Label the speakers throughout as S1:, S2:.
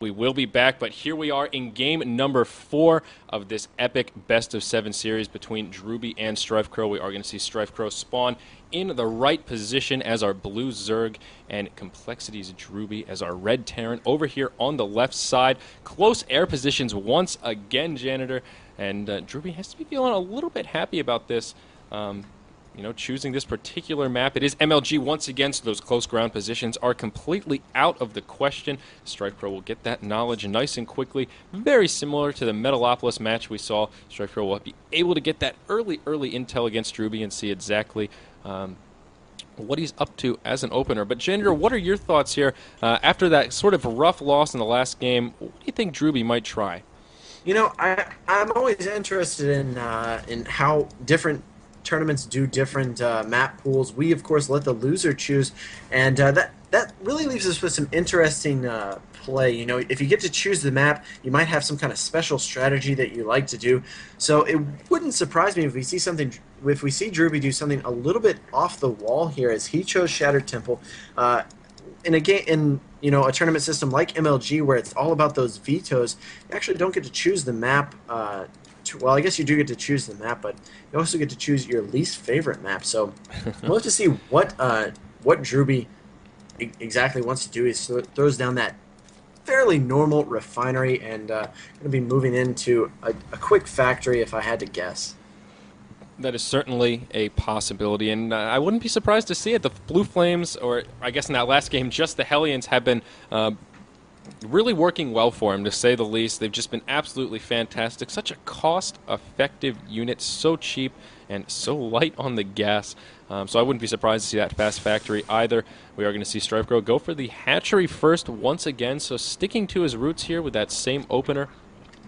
S1: We will be back, but here we are in game number 4 of this epic best-of-7 series between Drewbie and StrifeCro. We are going to see StrifeCro spawn in the right position as our blue Zerg, and Complexity's Drewbie as our red Terran over here on the left side. Close air positions once again, Janitor, and Drewbie has to be feeling a little bit happy about this. You know, choosing this particular map. It is MLG once again, so those close ground positions are completely out of the question. StrifeCro will get that knowledge nice and quickly. Very similar to the Metalopolis match we saw. StrifeCro will be able to get that early intel against Drewbie and see exactly what he's up to as an opener. But Janitor, what are your thoughts here after that sort of rough loss in the last game? What do you think Drewbie might try?
S2: You know, I'm always interested in how different tournaments do different map pools. We, of course, let the loser choose, and that really leaves us with some interesting play. You know, if you get to choose the map, you might have some kind of special strategy that you like to do. So it wouldn't surprise me if we see Drewbie do something a little bit off the wall here, as he chose Shattered Temple. In a game, in a tournament system like MLG, where it's all about those vetoes, you actually don't get to choose the map. Well, I guess you do get to choose the map, but you also get to choose your least favorite map. So we'll have to see what Drewbie exactly wants to do. He throws down that fairly normal refinery and going to be moving into a quick factory, if I had to guess.
S1: That is certainly a possibility, and I wouldn't be surprised to see it. The Blue Flames, or I guess in that last game, just the Hellions, have been really working well for him, to say the least. They've just been absolutely fantastic. Such a cost-effective unit, so cheap and so light on the gas. So I wouldn't be surprised to see that fast factory either. We are going to see StrifeCro go for the hatchery first once again, so sticking to his roots here with that same opener.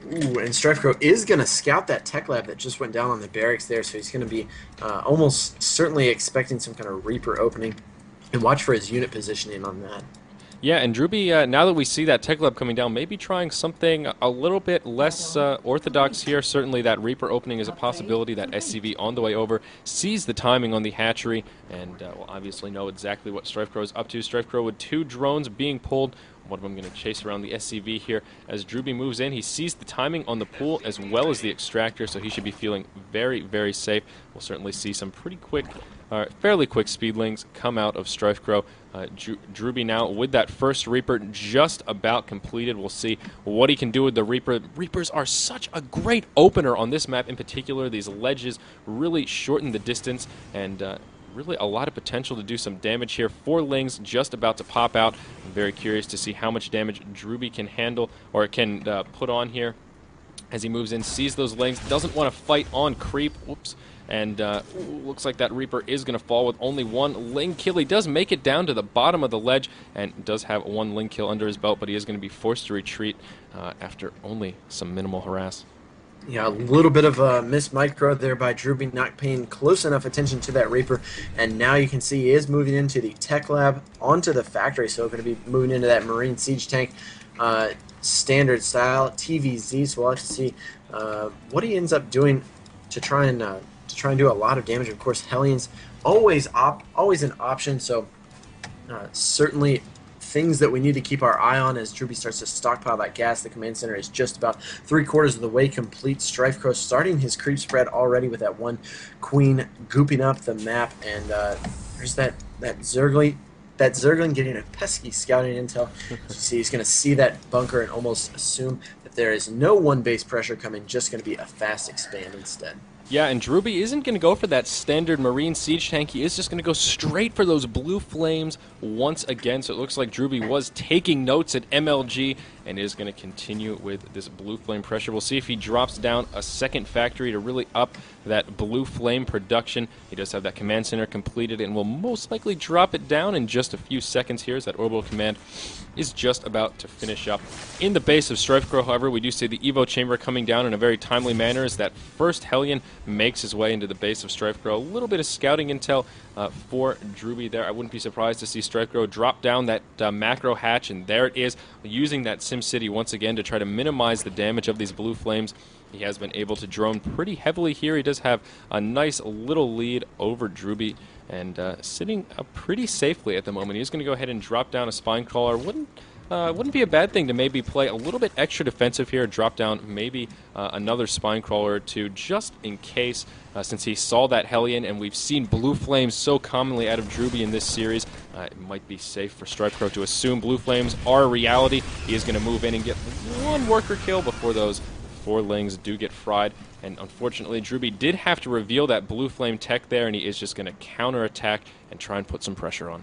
S2: Ooh, and StrifeCro is going to scout that tech lab that just went down on the barracks there, so he's going to be almost certainly expecting some kind of Reaper opening, and watch for his unit positioning on that.
S1: Yeah, and Drewbie, now that we see that Tech Lab coming down, maybe trying something a little bit less orthodox here. Certainly that Reaper opening is a possibility. That SCV on the way over sees the timing on the hatchery and will obviously know exactly what StrifeCro is up to. StrifeCro with 2 drones being pulled. One of them going to chase around the SCV here. As Drewbie moves in, he sees the timing on the pool as well as the extractor, so he should be feeling very safe. We'll certainly see some pretty quick, fairly quick speedlings come out of StrifeCro. Drewbie now with that first Reaper just about completed. We'll see what he can do with the Reaper. Reapers are such a great opener on this map in particular. These ledges really shorten the distance, and really a lot of potential to do some damage here. 4 Lings just about to pop out. I'm very curious to see how much damage Drewbie can handle, or can put on here as he moves in. Sees those Lings, doesn't want to fight on creep. Whoops. And looks like that Reaper is going to fall with only 1 Ling kill. He does make it down to the bottom of the ledge and does have 1 Ling kill under his belt, but he is going to be forced to retreat after only some minimal harass.
S2: Yeah, a little bit of a missed micro there by Drewbie, not paying close enough attention to that Reaper. And now you can see he is moving into the tech lab, onto the factory, so going to be moving into that Marine Siege Tank standard style TVZ. So we'll have to see what he ends up doing to try and do a lot of damage. Of course, Hellions always an option, so certainly things that we need to keep our eye on as Drewbie starts to stockpile that gas. The command center is just about 3/4 of the way complete. StrifeCro starting his creep spread already with that 1 Queen gooping up the map, and there's that Zergling getting a pesky scouting intel. You see, he's going to see that bunker and almost assume that there is no 1 base pressure coming, just going to be a fast expand instead.
S1: Yeah, and Drewbie isn't going to go for that standard Marine Siege Tank. He is just going to go straight for those Blue Flames once again. So it looks like Drewbie was taking notes at MLG and is going to continue with this Blue Flame pressure. We'll see if he drops down a second factory to really up that Blue Flame production. He does have that command center completed and will most likely drop it down in just a few seconds here as that orbital command is just about to finish up. In the base of StrifeCro, however, we do see the Evo chamber coming down in a very timely manner as that first Hellion makes his way into the base of StrifeCro. A little bit of scouting intel for Drewbie there. I wouldn't be surprised to see StrifeCro drop down that macro hatch, and there it is, using that SimCity once again to try to minimize the damage of these Blue Flames. He has been able to drone pretty heavily here. He does have a nice little lead over Drewbie and sitting pretty safely at the moment. He's going to go ahead and drop down a Spine Crawler. Wouldn't wouldn't be a bad thing to maybe play a little bit extra defensive here, drop down maybe another spine crawler or two, just in case, since he saw that Hellion, and we've seen blue flames so commonly out of Drewbie in this series. It might be safe for StrifeCro to assume blue flames are a reality. He is going to move in and get one worker kill before those 4 lings do get fried. And unfortunately, Drewbie did have to reveal that blue flame tech there, and he is just going to counterattack and try and put some pressure on.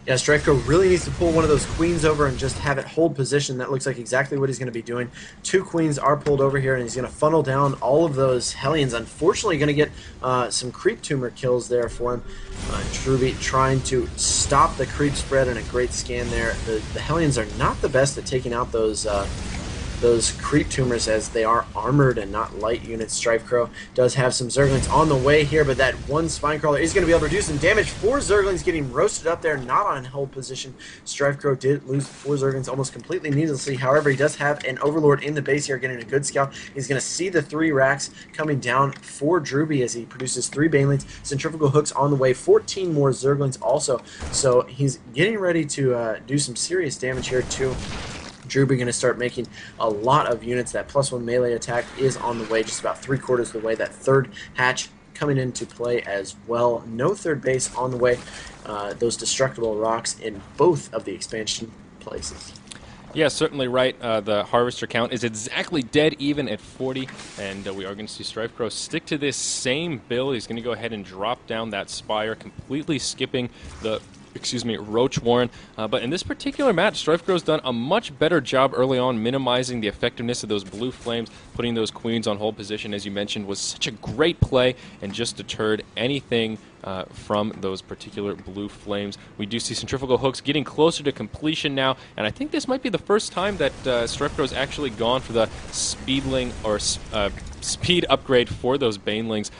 S2: Yeah, StrifeCro really needs to pull one of those queens over and just have it hold position. That looks like exactly what he's going to be doing. 2 queens are pulled over here, and he's going to funnel down all of those Hellions. Unfortunately, going to get some creep tumor kills there for him. Drewbie trying to stop the creep spread, and a great scan there. The Hellions are not the best at taking out those creep tumors, as they are armored and not light units. StrifeCro does have some Zerglings on the way here, but that one spine crawler is going to be able to do some damage. 4 Zerglings getting roasted up there, not on hold position. StrifeCro did lose 4 Zerglings almost completely needlessly. However, he does have an Overlord in the base here, getting a good scout. He's going to see the 3 racks coming down for Drewbie as he produces 3 Banelings. Centrifugal hooks on the way, 14 more Zerglings also. So he's getting ready to do some serious damage here too. Drewbie going to start making a lot of units. That +1 melee attack is on the way, just about 3/4 of the way. That 3rd hatch coming into play as well. No 3rd base on the way. Those destructible rocks in both of the expansion places.
S1: Yeah, certainly right. The Harvester count is exactly dead even at 40, and we are going to see StrifeCro stick to this same build. He's going to go ahead and drop down that Spire, completely skipping the Roach Warren. But in this particular match, StrifeCro's done a much better job early on minimizing the effectiveness of those blue flames. Putting those queens on hold position, as you mentioned, was such a great play and just deterred anything from those particular blue flames. We do see centrifugal hooks getting closer to completion now, and I think this might be the first time that StrifeCro's actually gone for the speedling or speed upgrade for those Banelings.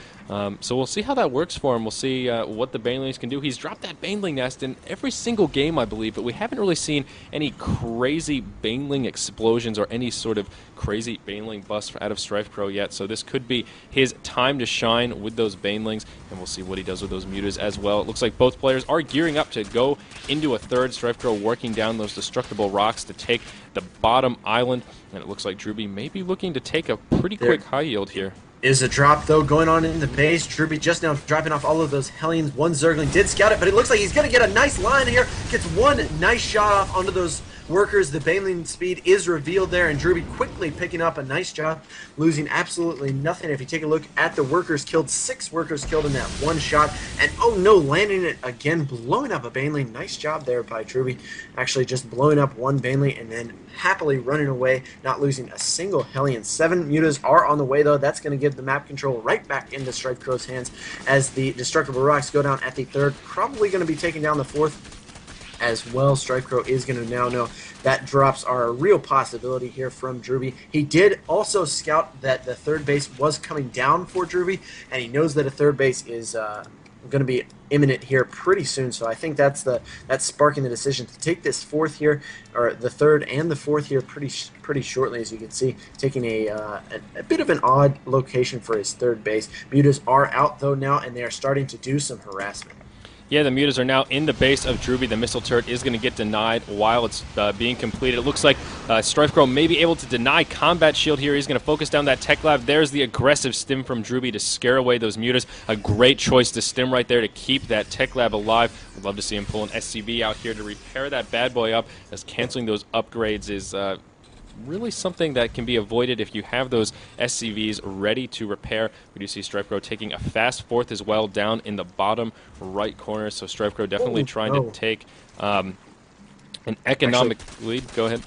S1: So we'll see how that works for him. We'll see what the Banelings can do. He's dropped that Baneling nest in every single game, I believe, but we haven't really seen any crazy Baneling explosions or any sort of crazy Baneling bust out of StrifeCro yet. So this could be his time to shine with those Banelings, and we'll see what he does with those Mutas as well. It looks like both players are gearing up to go into a 3rd. StrifeCro working down those destructible rocks to take the bottom island, and it looks like Drewbie may be looking to take a pretty quick high yield here.
S2: Is a drop, though, going on in the base. Drewbie just now dropping off all of those Hellions. 1 Zergling did scout it, but it looks like he's going to get a nice line here. Gets 1 nice shot off onto those workers. The Baneling speed is revealed there, and Drewbie quickly picking up a nice job, losing absolutely nothing. If you take a look at the workers killed, 6 workers killed in that 1 shot, and oh no, landing it again, blowing up a Baneling. Nice job there by Drewbie, actually just blowing up 1 Baneling and then happily running away, not losing a single Hellion. 7 Mutas are on the way, though. That's going to give the map control right back into StrifeCro's hands as the destructible rocks go down at the 3rd. Probably going to be taking down the 4th as well. StrifeCro is going to now know that drops are a real possibility here from Drewbie. He did also scout that the 3rd base was coming down for Drewbie, and he knows that a 3rd base is going to be imminent here pretty soon. So I think that's sparking the decision to take this 4th here, or the 3rd and the 4th here pretty shortly, as you can see, taking a bit of an odd location for his 3rd base. Mutas are out though now, and they are starting to do some harassment.
S1: Yeah, the Mutas are now in the base of Drewbie. The missile turret is going to get denied while it's being completed. It looks like StrifeCro may be able to deny combat shield here. He's going to focus down that tech lab. There's the aggressive stim from Drewbie to scare away those Mutas. A great choice to stim right there to keep that tech lab alive. We'd love to see him pull an SCV out here to repair that bad boy up, as canceling those upgrades is really something that can be avoided if you have those SCVs ready to repair. We do see StrifeCro taking a fast 4th as well down in the bottom right corner. So StrifeCro definitely trying to take an economic lead. Go ahead.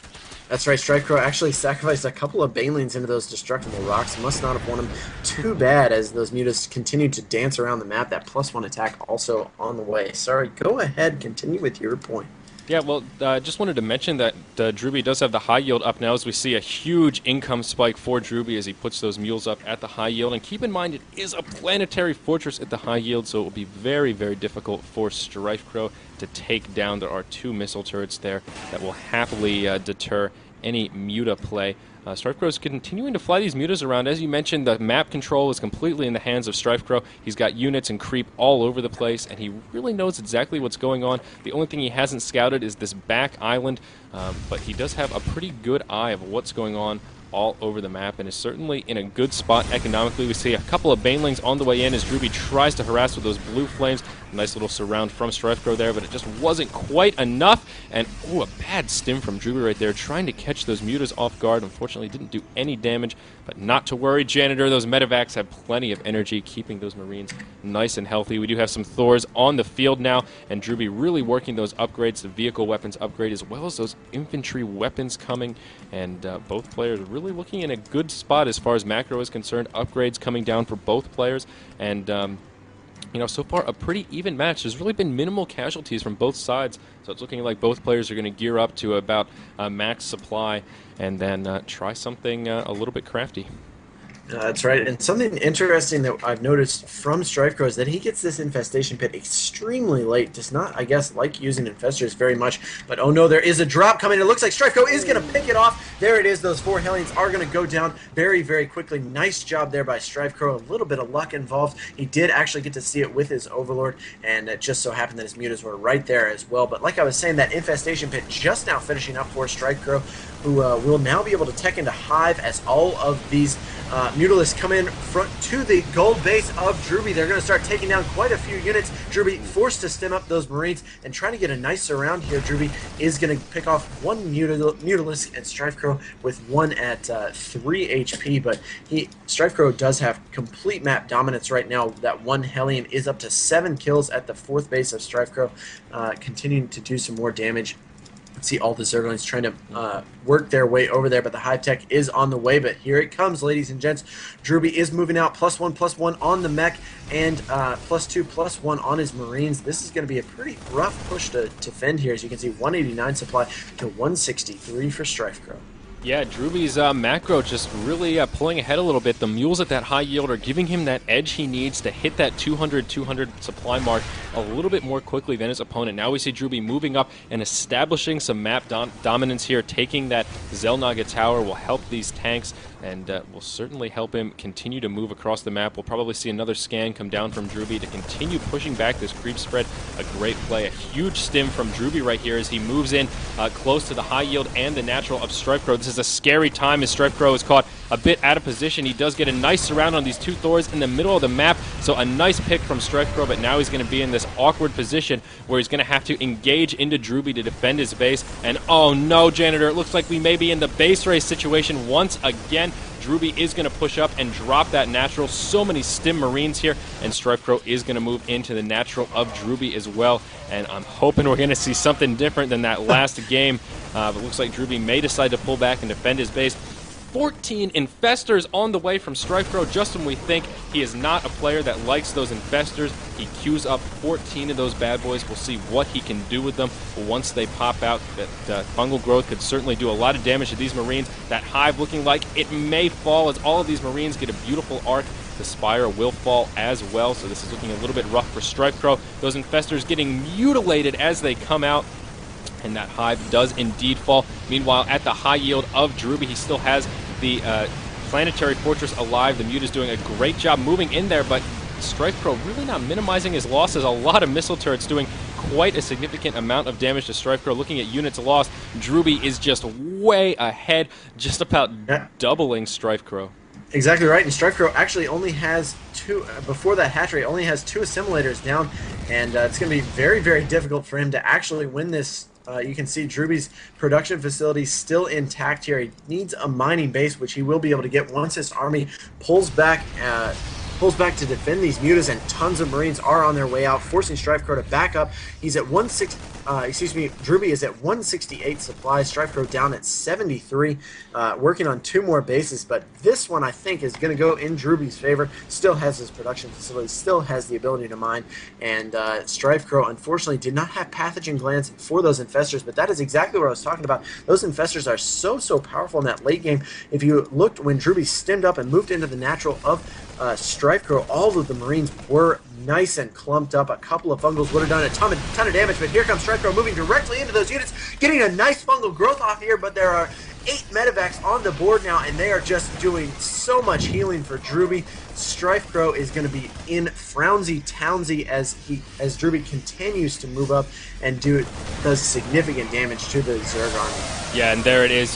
S2: That's right, StrifeCro actually sacrificed a couple of Banelings into those destructible rocks. Must not have won them too bad, as those Mutas continue to dance around the map. That +1 attack also on the way. Sorry, go ahead, continue with your point.
S1: Yeah, well, just wanted to mention that Drewbie does have the high yield up now, as we see a huge income spike for Drewbie as he puts those mules up at the high yield. And keep in mind, it is a planetary fortress at the high yield, so it will be very, very difficult for StrifeCro to take down. There are 2 missile turrets there that will happily deter any Muta play. StrifeCro is continuing to fly these Mutas around. As you mentioned, the map control is completely in the hands of StrifeCro. He's got units and creep all over the place, and he really knows exactly what's going on. The only thing he hasn't scouted is this back island, but he does have a pretty good eye of what's going on all over the map and is certainly in a good spot economically. We see a couple of Banelings on the way in as Drewbie tries to harass with those blue flames. Nice little surround from StrifeCro there, but it just wasn't quite enough. And, ooh, a bad stim from Drewbie right there, trying to catch those Mutas off guard. Unfortunately, didn't do any damage, but not to worry, Janitor. Those medevacs have plenty of energy, keeping those Marines nice and healthy. We do have some Thors on the field now, and Drewbie really working those upgrades, the vehicle weapons upgrade, as well as those infantry weapons coming. And both players really looking in a good spot as far as macro is concerned. Upgrades coming down for both players, and you know, so far a pretty even match. There's really been minimal casualties from both sides, so it's looking like both players are going to gear up to about max supply and then try something a little bit crafty.
S2: That's right, and something interesting that I've noticed from StrifeCro is that he gets this infestation pit extremely late. Does not, I guess, like using infestors very much, but oh no, there is a drop coming. It looks like StrifeCro is going to pick it off. There it is. Those 4 Hellions are going to go down very, very quickly. Nice job there by StrifeCro. A little bit of luck involved. He did actually get to see it with his Overlord, and it just so happened that his Mutas were right there as well. But like I was saying, that infestation pit just now finishing up for StrifeCro, who will now be able to tech into Hive as all of these Mutalisks come in front to the gold base of Drewbie. They're going to start taking down quite a few units. Drewbie forced to stem up those Marines and trying to get a nice surround here. Drewbie is going to pick off 1 Mutalisk and StrifeCro with 1 at 3 HP, but StrifeCro does have complete map dominance right now. That 1 Hellion is up to 7 kills at the 4th base of StrifeCro, continuing to do some more damage. See all the Zerglings trying to work their way over there, but the Hive Tech is on the way. But here it comes, ladies and gents. Drewbie is moving out, +1/+1 on the mech, and +2/+1 on his Marines. This is going to be a pretty rough push to fend here. As you can see, 189 supply to 163 for StrifeCro.
S1: Yeah, Drewbie's macro just really pulling ahead a little bit. The mules at that high yield are giving him that edge he needs to hit that 200 supply mark a little bit more quickly than his opponent. Now we see Drewbie moving up and establishing some map dominance here. Taking that Xel'Naga tower will help these tanks and will certainly help him continue to move across the map. We'll probably see another scan come down from Drewbie to continue pushing back this creep spread. A great play, a huge stim from Drewbie right here as he moves in close to the high yield and the natural of StrifeCro. This is a scary time as StrifeCro is caught a bit out of position. He does get a nice surround on these 2 Thors in the middle of the map, so a nice pick from StrifeCro, but now he's going to be in this awkward position where he's going to have to engage into Drewbie to defend his base. And oh no, Janitor, it looks like we may be in the base race situation once again. Drewbie is going to push up and drop that natural. So many stim Marines here, and StrifeCro is going to move into the natural of Drewbie as well. And I'm hoping we're going to see something different than that last game. But it looks like Drewbie may decide to pull back and defend his base. 14 infestors on the way from StrifeCro. Just when we think he is not a player that likes those infestors, he queues up 14 of those bad boys. We'll see what he can do with them once they pop out. That fungal growth could certainly do a lot of damage to these Marines. That Hive looking like it may fall as all of these Marines get a beautiful arc. The Spire will fall as well, so this is looking a little bit rough for StrifeCro. Those infestors getting mutilated as they come out, and that Hive does indeed fall. Meanwhile, at the high yield of Drewbie, he still has the Planetary Fortress alive. The Muta's doing a great job moving in there, but StrifeCro really not minimizing his losses. A lot of missile turrets doing quite a significant amount of damage to StrifeCro. Looking at units lost, Drewbie is just way ahead, just about doubling StrifeCro.
S2: Exactly right, and StrifeCro actually only has 2, before that hatch rate, only has 2 assimilators down, and it's going to be very, very difficult for him to actually win this. You can see Drewbie's production facility still intact here. He needs a mining base, which he will be able to get once his army pulls back to defend these Mutas, and tons of Marines are on their way out, forcing StrifeCro to back up. He's at Drewbie is at 168 supplies, StrifeCro down at 73, working on 2 more bases, but this one I think is going to go in Drewbie's favor. Still has his production facility, still has the ability to mine, and StrifeCro unfortunately did not have pathogen glands for those infestors, but that is exactly what I was talking about. Those infestors are so powerful in that late game. If you looked when Drewbie stemmed up and moved into the natural of StrifeCro, all of the Marines were nice and clumped up. A couple of fungals would have done a ton of damage, but here comes StrifeCro moving directly into those units, getting a nice fungal growth off here, but there are 8 medevacs on the board now, and they are just doing so much healing for Drewbie. StrifeCro is going to be in Frownsy Townsy as Drewbie continues to move up and does significant damage to the Zerg army.
S1: Yeah, and there it is.